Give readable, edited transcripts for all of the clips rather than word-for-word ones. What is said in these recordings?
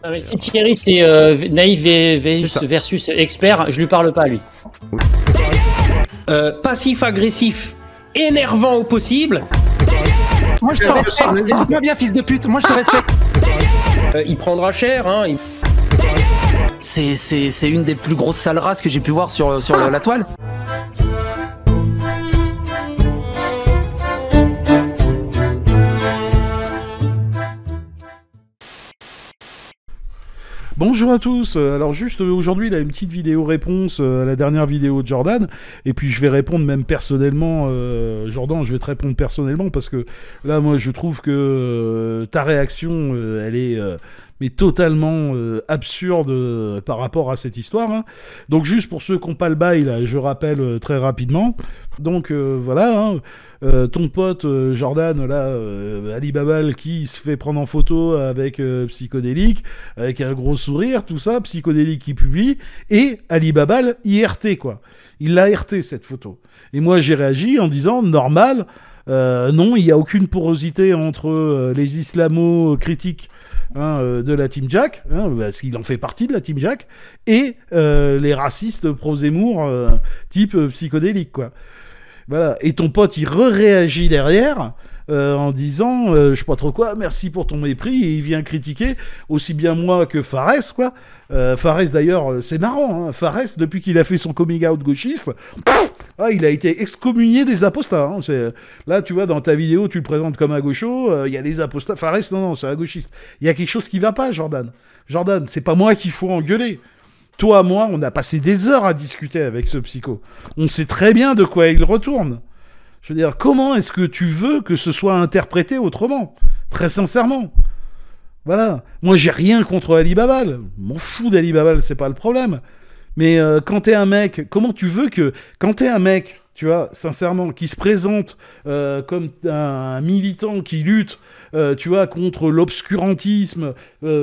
Ah ouais, si Thierry c'est naïf versus expert, je lui parle pas lui. Oui. Passif-agressif, énervant au possible. Moi je te respecte, écoute-moi bien fils de pute, moi je te respecte. Il prendra cher, hein. C'est une des plus grosses sales races que j'ai pu voir sur la toile. Bonjour à tous, alors juste aujourd'hui il a une petite vidéo réponse à la dernière vidéo de Jordan, et puis je vais répondre même personnellement, Jordan je vais te répondre personnellement parce que là moi je trouve que ta réaction elle est mais totalement absurde par rapport à cette histoire, hein. Donc juste pour ceux qui n'ont pas le bail là, je rappelle très rapidement, donc voilà, hein. Ton pote Jordan là, Ali Babal qui se fait prendre en photo avec Psychodélique, avec un gros sourire, tout ça, Psychodélique qui publie, et Ali Babal IRT quoi. Il l'a RT cette photo. Et moi j'ai réagi en disant normal, non, il n'y a aucune porosité entre les islamo-critiques de la Team Jack, parce qu'il en fait partie de la Team Jack, et les racistes pro-Zemmour type Psychodélique quoi. Voilà. Et ton pote, il réagit derrière en disant je sais pas trop quoi, merci pour ton mépris, et il vient critiquer aussi bien moi que Fares, quoi. Fares, d'ailleurs, c'est marrant, hein. Fares, depuis qu'il a fait son coming out gauchiste, il a été excommunié des apostats. Hein. Là, tu vois, dans ta vidéo, tu le présentes comme un gaucho, il y a des apostats. Fares, non, c'est un gauchiste. Il y a quelque chose qui va pas, Jordan. Jordan, c'est pas moi qu'il faut engueuler. Toi, moi, on a passé des heures à discuter avec ce psycho. On sait très bien de quoi il retourne. Je veux dire, comment est-ce que tu veux que ce soit interprété autrement ? Très sincèrement. Voilà. Moi, j'ai rien contre Ali Babal. M'en fous d'Ali Babal, c'est pas le problème. Mais quand t'es un mec, comment tu veux que... Quand t'es un mec, tu vois, sincèrement, qui se présente comme un militant qui lutte, tu vois, contre l'obscurantisme,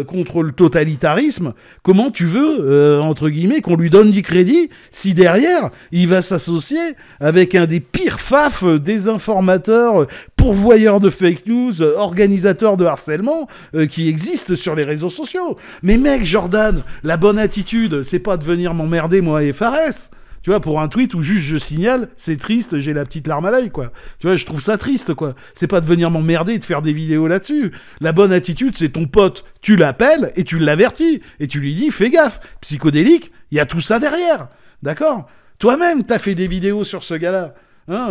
contre le totalitarisme, comment tu veux, entre guillemets, qu'on lui donne du crédit si derrière, il va s'associer avec un des pires faf désinformateurs, pourvoyeurs de fake news, organisateurs de harcèlement qui existent sur les réseaux sociaux. Mais mec, Jordan, la bonne attitude, c'est pas de venir m'emmerder, moi et Fares. Tu vois, pour un tweet où juste je signale, c'est triste, j'ai la petite larme à l'œil, quoi. Tu vois, je trouve ça triste, quoi. C'est pas de venir m'emmerder et de faire des vidéos là-dessus. La bonne attitude, c'est ton pote, tu l'appelles et tu l'avertis. Et tu lui dis, fais gaffe, Psychodélique, il y a tout ça derrière. D'accord ? Toi-même, t'as fait des vidéos sur ce gars-là. Hein,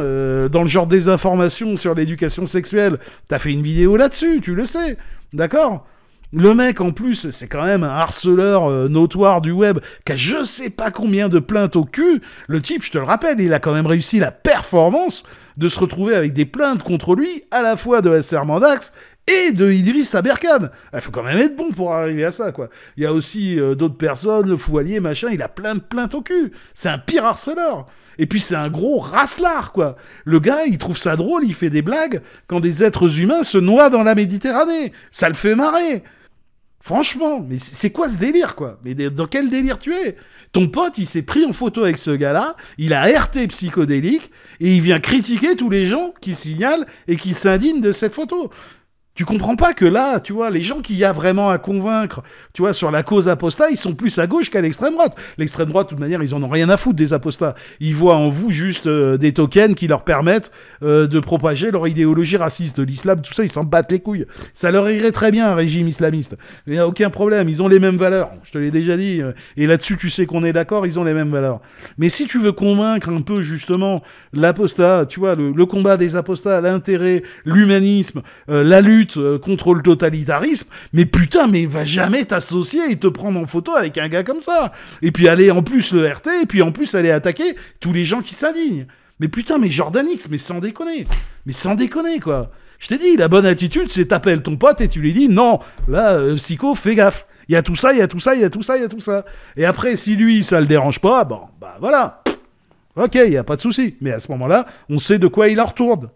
dans le genre des informations sur l'éducation sexuelle. T'as fait une vidéo là-dessus, tu le sais. D'accord ? Le mec, en plus, c'est quand même un harceleur notoire du web qui a je sais pas combien de plaintes au cul. Le type, je te le rappelle, il a quand même réussi la performance de se retrouver avec des plaintes contre lui, à la fois de SR Mandax et de Idriss Aberkan. Il faut quand même être bon pour arriver à ça, quoi. Il y a aussi d'autres personnes, le Foualier, machin, il a plein de plaintes au cul. C'est un pire harceleur. Et puis c'est un gros racelard, quoi. Le gars, il trouve ça drôle, il fait des blagues quand des êtres humains se noient dans la Méditerranée. Ça le fait marrer. Franchement, mais c'est quoi ce délire, quoi? Mais dans quel délire tu es? Ton pote, il s'est pris en photo avec ce gars-là, il a RT Psychodélique, et il vient critiquer tous les gens qui signalent et qui s'indignent de cette photo. Tu comprends pas que là, tu vois, les gens qu'il y a vraiment à convaincre, tu vois, sur la cause apostat, ils sont plus à gauche qu'à l'extrême droite. L'extrême droite, de toute manière, ils en ont rien à foutre des apostats. Ils voient en vous juste des tokens qui leur permettent de propager leur idéologie raciste, de l'islam, tout ça, ils s'en battent les couilles. Ça leur irait très bien, un régime islamiste. Il n'y a aucun problème, ils ont les mêmes valeurs. Je te l'ai déjà dit. Et là-dessus, tu sais qu'on est d'accord, ils ont les mêmes valeurs. Mais si tu veux convaincre un peu, justement, l'apostat, tu vois, le combat des apostats, l'intérêt, l'humanisme, la lutte, contre le totalitarisme, mais putain, mais il va jamais t'associer et te prendre en photo avec un gars comme ça. Et puis aller en plus le RT, et puis en plus aller attaquer tous les gens qui s'indignent. Mais putain, mais Jordan X, mais sans déconner. Mais sans déconner, quoi. Je t'ai dit, la bonne attitude, c'est t'appelles ton pote et tu lui dis, non, là, psycho, fais gaffe. Il y a tout ça, il y a tout ça, il y a tout ça, il y a tout ça. Et après, si lui, ça le dérange pas, bon, bah voilà. Ok, il y a pas de souci. Mais à ce moment-là, on sait de quoi il en retourne.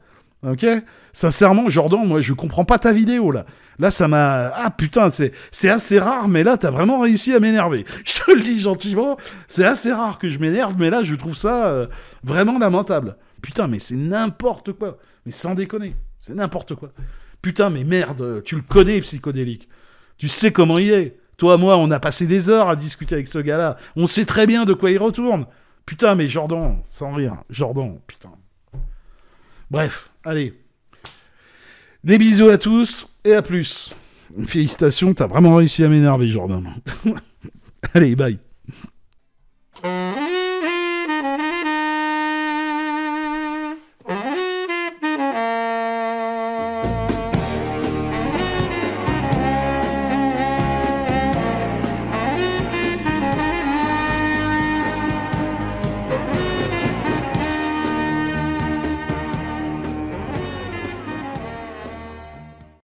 Ok ? Sincèrement, Jordan, moi, je comprends pas ta vidéo, là. Là, ça m'a... Ah, putain, c'est assez rare, mais là, t'as vraiment réussi à m'énerver. Je te le dis gentiment, c'est assez rare que je m'énerve, mais là, je trouve ça vraiment lamentable. Putain, mais c'est n'importe quoi. Mais sans déconner, c'est n'importe quoi. Putain, mais merde, tu le connais, Psychodélique. Tu sais comment il est. Toi, moi, on a passé des heures à discuter avec ce gars-là. On sait très bien de quoi il retourne. Putain, mais Jordan, sans rire. Jordan, putain. Bref, allez. Des bisous à tous et à plus. Félicitations, t'as vraiment réussi à m'énerver, Jordan. Allez, bye.